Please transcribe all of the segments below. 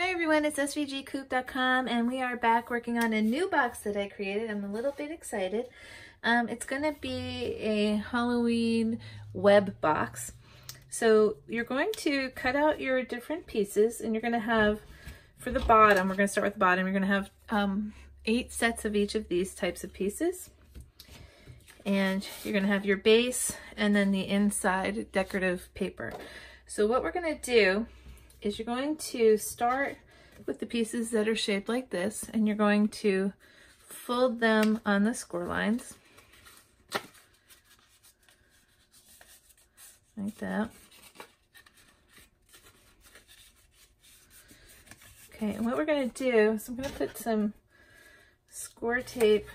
Hi everyone, it's svgcoop.com and we are back working on a new box that I created. I'm a little bit excited. It's going to be a Halloween web box. So you're going to cut out your different pieces and you're going to have, for the bottom, we're going to start with the bottom, you're going to have 8 sets of each of these types of pieces. And you're going to have your base and then the inside decorative paper. So what we're going to do is you're going to start with the pieces that are shaped like this, and you're going to fold them on the score lines like that. Okay, and what we're going to do is I'm going to put some score tape,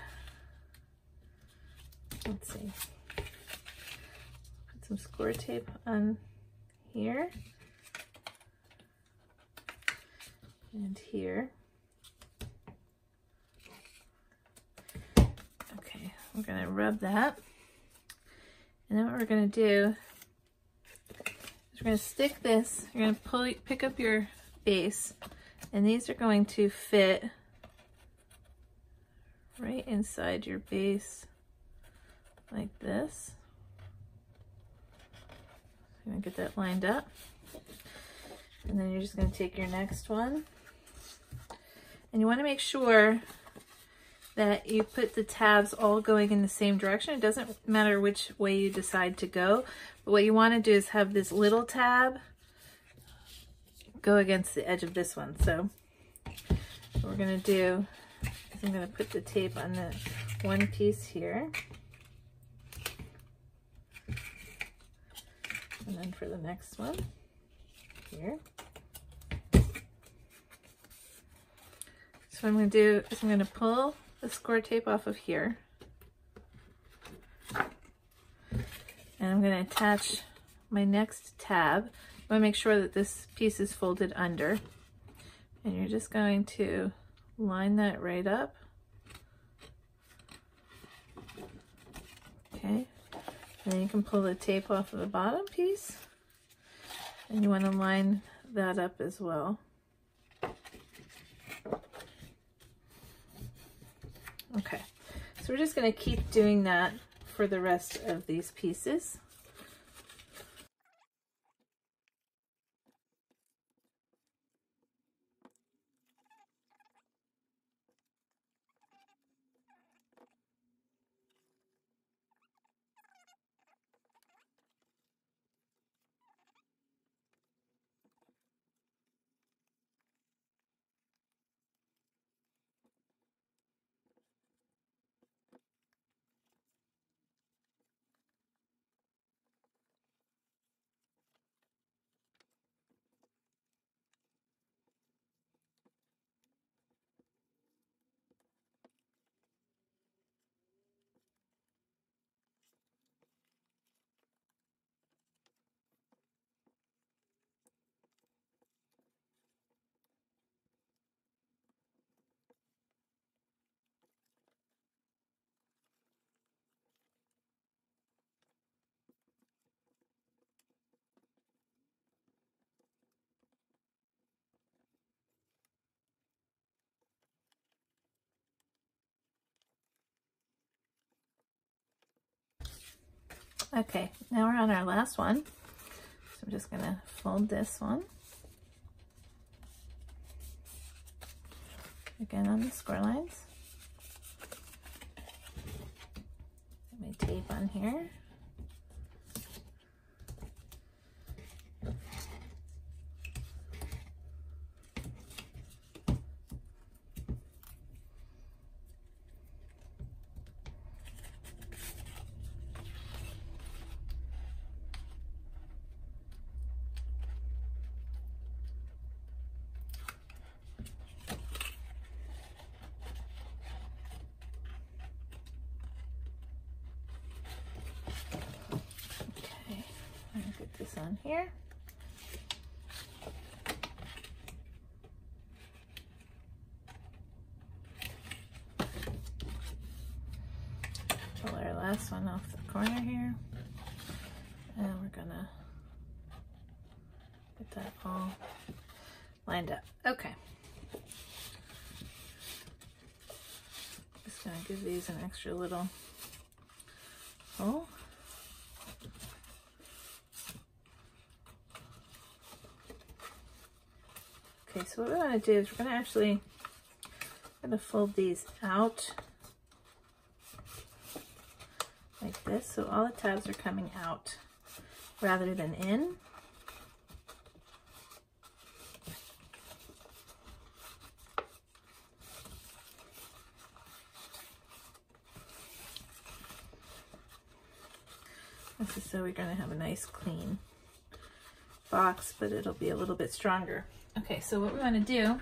let's see, put some score tape on here and here. Okay, we're going to rub that. And then what we're going to do is we're going to stick this, you're going to pick up your base, and these are going to fit right inside your base like this. I'm going to get that lined up. And then you're just going to take your next one. And you want to make sure that you put the tabs all going in the same direction. It doesn't matter which way you decide to go, but what you want to do is have this little tab go against the edge of this one. So what we're going to do is I'm going to put the tape on the one piece here. And then for the next one here. So what I'm going to do is I'm going to pull the score tape off of here. And I'm going to attach my next tab. I want to make sure that this piece is folded under. And you're just going to line that right up. Okay. And then you can pull the tape off of the bottom piece. And you want to line that up as well. Okay, so we're just going to keep doing that for the rest of these pieces. Okay, now we're on our last one. So I'm just going to fold this one. Again on the score lines. Put my tape on here. This on here. Pull our last one off the corner here. And we're gonna get that all lined up. Okay. Just gonna give these an extra little hole. Okay, so what we want to do is we're going to fold these out like this, so all the tabs are coming out rather than in. This is so we're going to have a nice clean box, but it'll be a little bit stronger. Okay, so what we want to do, I'm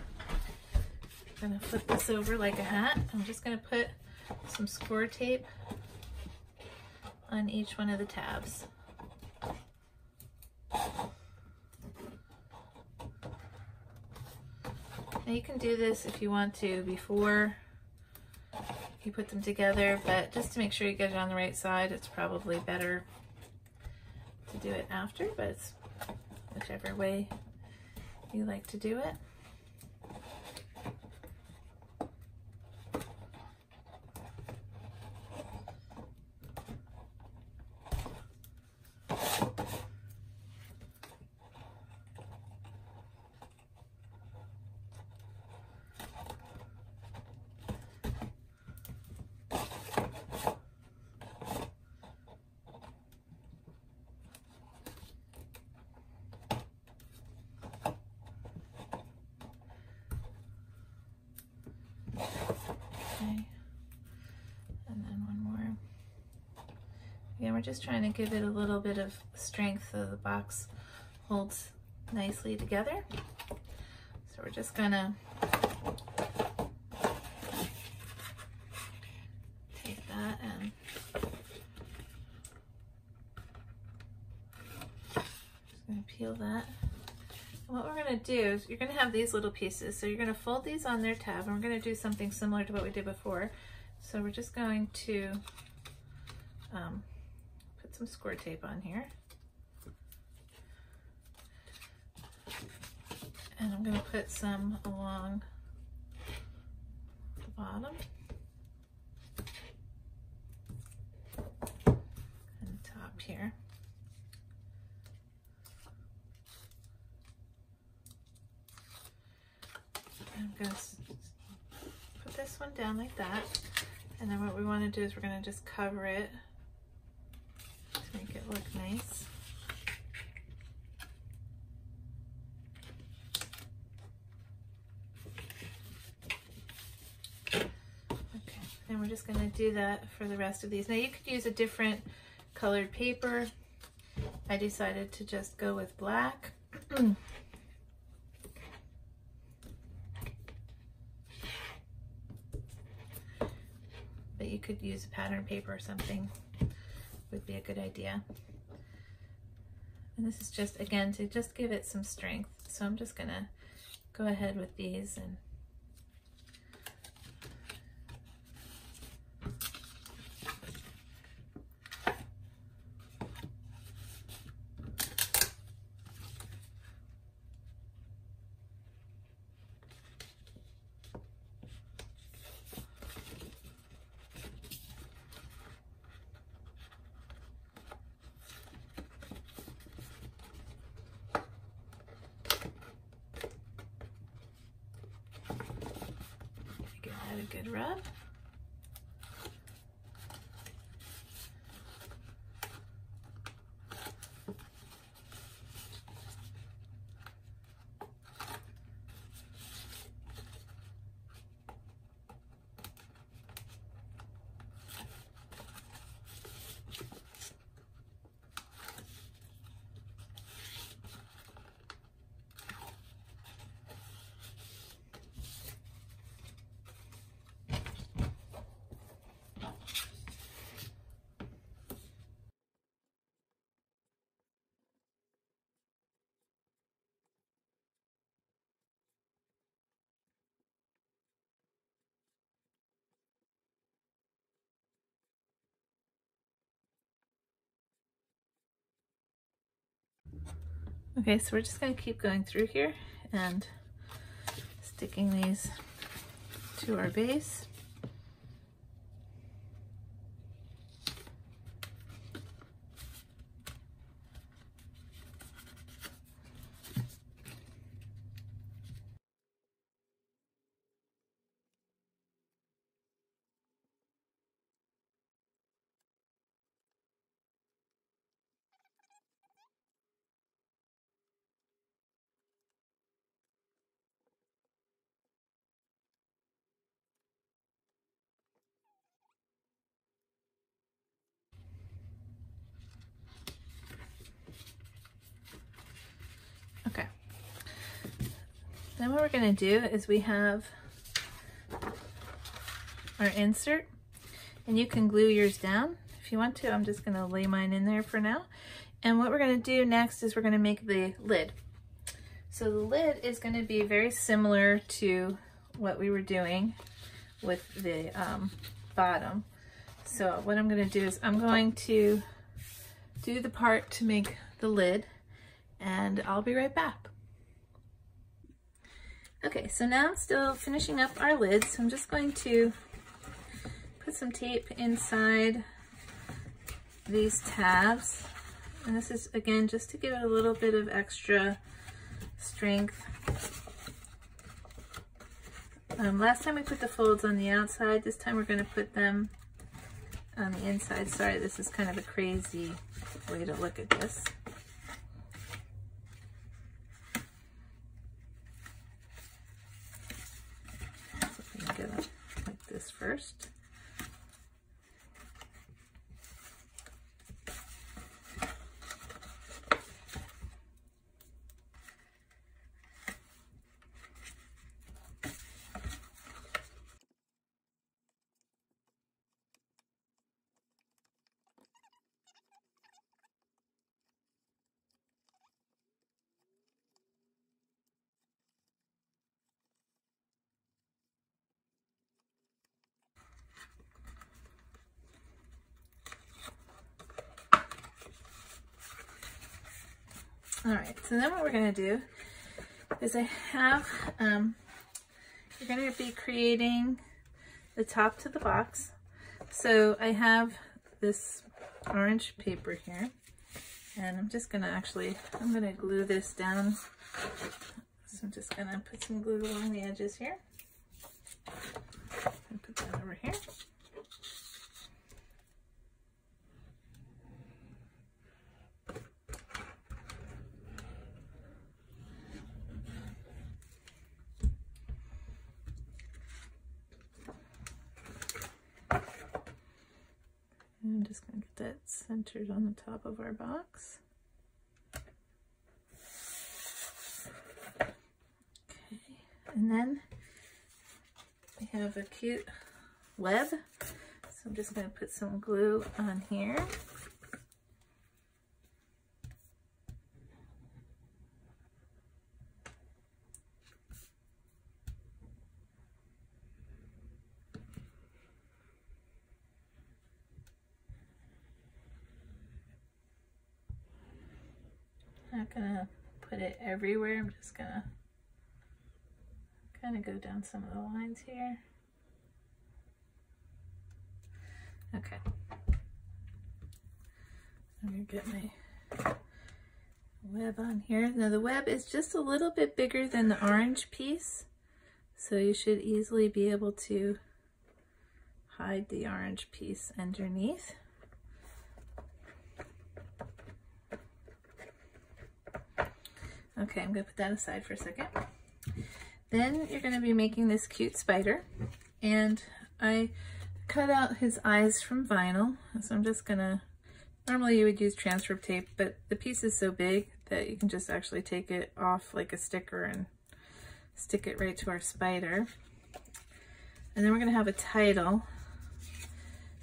going to flip this over like a hat. I'm just going to put some score tape on each one of the tabs. Now you can do this if you want to before you put them together, but just to make sure you get it on the right side, it's probably better to do it after, but it's whichever way you like to do it. Again, we're just trying to give it a little bit of strength so the box holds nicely together. So we're just gonna take that and just gonna peel that. And what we're gonna do is you're gonna have these little pieces. So you're gonna fold these on their tab, and we're gonna do something similar to what we did before. So we're just going to put some score tape on here. And I'm going to put some along the bottom and the top here. I'm going to put this one down like that. And then what we want to do is we're going to just cover it to make it look nice. Okay, and we're just going to do that for the rest of these. Now you could use a different colored paper. I decided to just go with black. But you could use a pattern paper or something, would be a good idea. And this is just, again, to just give it some strength. So I'm just gonna go ahead with these and a good rub. Okay, so we're just going to keep going through here and sticking these to our base. Okay. Then what we're going to do is we have our insert, and you can glue yours down if you want to. I'm just going to lay mine in there for now. And what we're going to do next is we're going to make the lid. So the lid is going to be very similar to what we were doing with the bottom. So what I'm going to do is I'm going to do the part to make the lid, and I'll be right back. Okay, so now I'm still finishing up our lids. So I'm just going to put some tape inside these tabs. And this is, again, just to give it a little bit of extra strength. Last time we put the folds on the outside. This time we're going to put them on the inside. Sorry, this is kind of a crazy way to look at this. Get it like this first. All right, so then what we're going to do is I have, you're going to be creating the top to the box. So I have this orange paper here, and I'm just going to I'm going to glue this down. So I'm just going to put some glue along the edges here. And put that over here. I'm just going to get that centered on the top of our box. Okay, and then we have a cute web. So I'm just going to put some glue on here. I'm not gonna put it everywhere. I'm just gonna kind of go down some of the lines here. Okay. I'm gonna get my web on here. Now the web is just a little bit bigger than the orange piece, so you should easily be able to hide the orange piece underneath. Okay, I'm going to put that aside for a second. Then you're going to be making this cute spider, and I cut out his eyes from vinyl, so I'm just going to, normally you would use transfer tape, but the piece is so big that you can just actually take it off like a sticker and stick it right to our spider. And then we're going to have a title,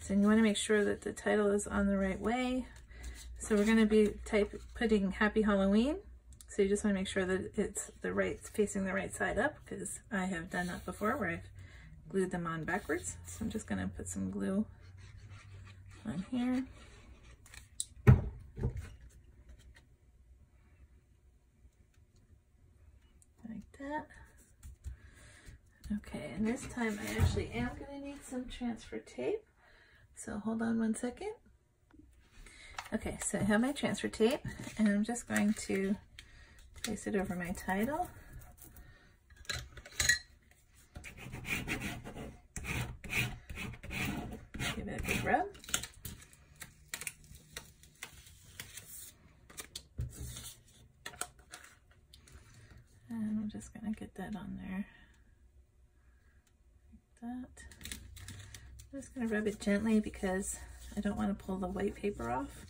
so you want to make sure that the title is on the right way. So we're going to be putting Happy Halloween. So you just want to make sure that it's facing the right side up, because I have done that before where I've glued them on backwards. So I'm just going to put some glue on here. Like that. And this time I actually am going to need some transfer tape. So hold on one second. Okay, so I have my transfer tape and I'm just going to place it over my title. Give it a good rub. And I'm just going to get that on there. Like that. I'm just going to rub it gently because I don't want to pull the white paper off.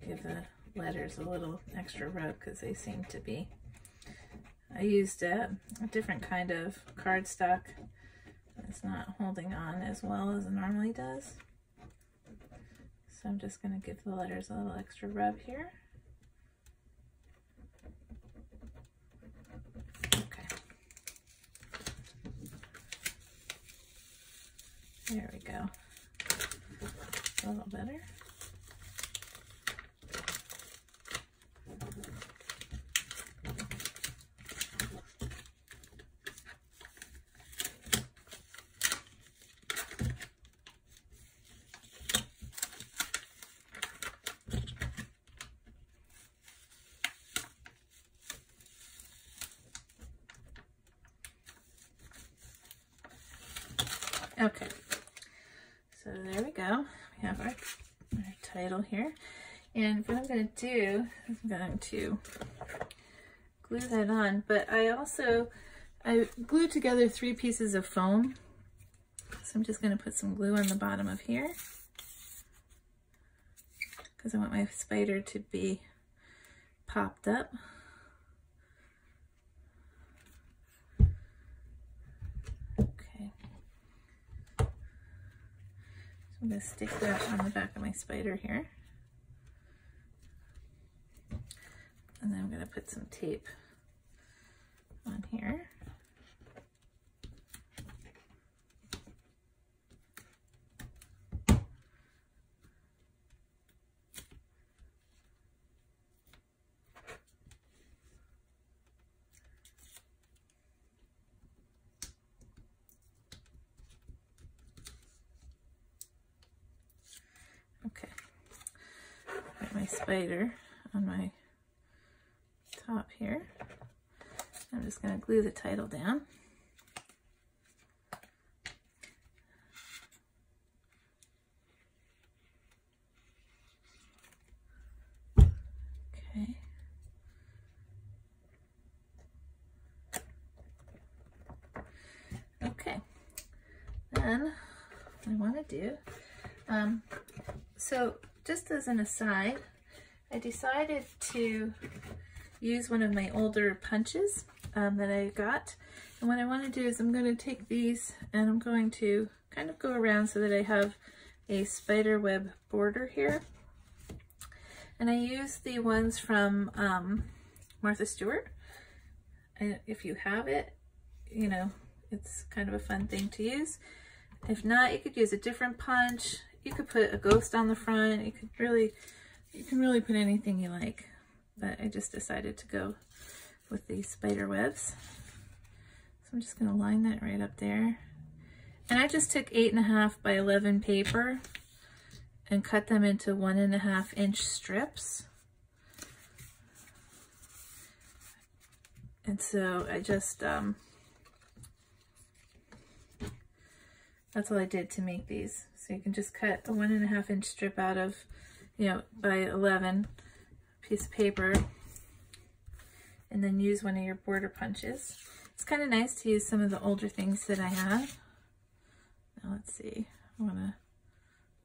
Give the letters a little extra rub because they seem to be. I used a different kind of cardstock. It's not holding on as well as it normally does. So I'm just going to give the letters a little extra rub here. Okay. There we go. A little better. Okay, so there we go. We have our title here. And what I'm going to do is I'm going to glue that on. But I glued together 3 pieces of foam. So I'm just going to put some glue on the bottom of here because I want my spider to be popped up. I'm going to stick that on the back of my spider here. And then I'm going to put some tape on here. Okay, put my spider on my top here. I'm just going to glue the title down. Okay. Okay, then what I want to do, so just as an aside, I decided to use one of my older punches that I got. And what I want to do is I'm going to take these and I'm going to kind of go around so that I have a spider web border here. And I use the ones from Martha Stewart. If you have it, you know, it's kind of a fun thing to use. If not, you could use a different punch. You could put a ghost on the front. You can really put anything you like. But I just decided to go with these spider webs. So I'm just going to line that right up there. And I just took 8.5 by 11 paper and cut them into 1.5 inch strips. And so I just, that's all I did to make these. So you can just cut a 1.5 inch strip out of, you know, by 11 piece of paper and then use one of your border punches. It's kind of nice to use some of the older things that I have. Now let's see, I want to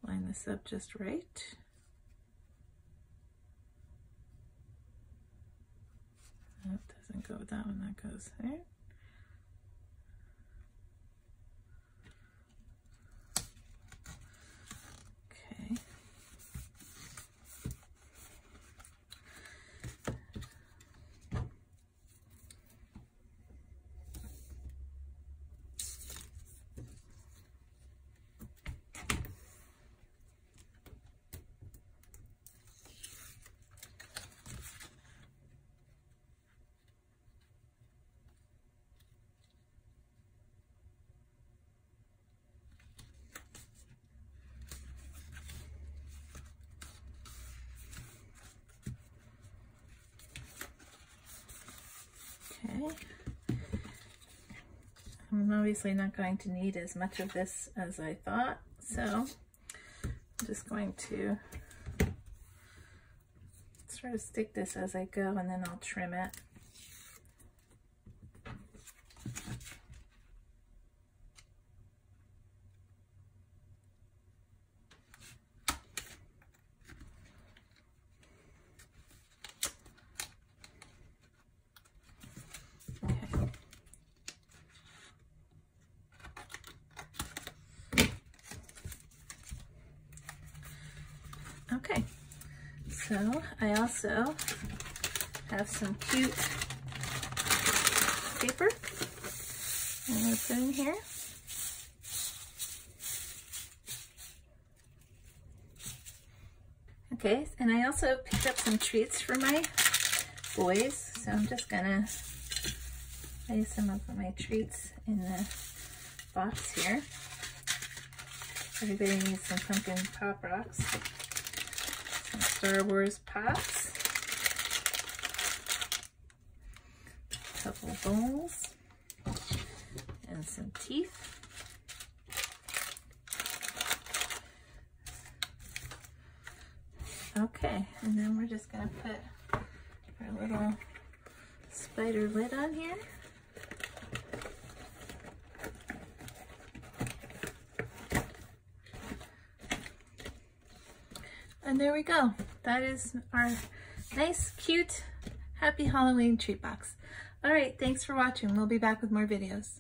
line this up just right. That doesn't go with that one, that goes there. Okay. Okay. I'm obviously not going to need as much of this as I thought, so I'm just going to sort of stick this as I go, and then I'll trim it. Okay, so I also have some cute paper I'm going to put in here. Okay, and I also picked up some treats for my boys, so I'm just going to lay some of my treats in the box here. Everybody needs some pumpkin pop rocks. Star Wars pops, a couple bowls, and some teeth. Okay, and then we're just going to put our little spider lid on here. And there we go. That is our nice, cute, happy Halloween treat box. All right, thanks for watching. We'll be back with more videos.